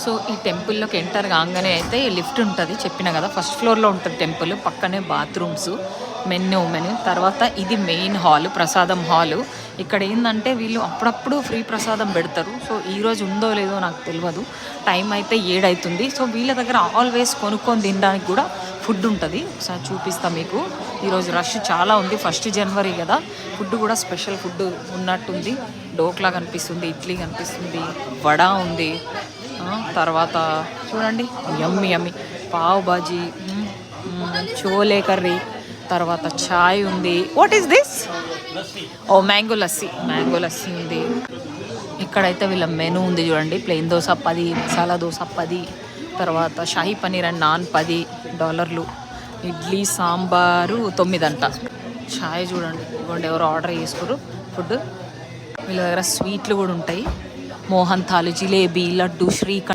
So ఈ టెంపుల్లోకి enter కాగానే అయితే లిఫ్ట్ ఉంటుంది, చెప్పిన కదా ఫస్ట్ ఫ్లోర్లో ఉంటుంది టెంపుల్, పక్కనే బాత్రూమ్స్, మెను తర్వాత ఇది మెయిన్ హాల్, ప్రసాదం హాలు. ఇక్కడ ఏంటంటే వీళ్ళు అప్పుడప్పుడు ఫ్రీ ప్రసాదం పెడతారు. సో ఈరోజు ఉందో లేదో నాకు తెలియదు, టైం అయితే 7 అవుతుంది. సో వీళ్ళ దగ్గర ఆల్వేస్ కొనుక్కొని తినడానికి కూడా ఫుడ్ ఉంటుంది. ఒకసారి చూపిస్తా మీకు. ఈరోజు రష్ చాలా ఉంది, 1 జనవరి కదా, ఫుడ్ కూడా స్పెషల్ ఫుడ్ ఉన్నట్టుంది. డోక్లా కనిపిస్తుంది, ఇడ్లీ కనిపిస్తుంది, వడ ఉంది, తర్వాత చూడండి యమ్మి పావ్ బాజీ, చోలే కర్రీ, తర్వాత చాయ్ ఉంది. What is this? Oh mango lassi ఉంది. ఇక్కడైతే వీళ్ళ మెనూ ఉంది చూడండి. ప్లెయిన్ దోశ 10, మసాలా దోశ 10, తర్వాత షాహీ పన్నీర్ అండ్ నాన్ $10, ఇడ్లీ సాంబారు 9 అంట. చాయ్ చూడండి, ఇవ్వండి ఎవరు ఆర్డర్ చేసుకోరు ఫుడ్. వీళ్ళ దగ్గర స్వీట్లు కూడా ఉంటాయి, మోహన్ థాలు, జిలేబీ, లడ్డు, శ్రీఖండ్.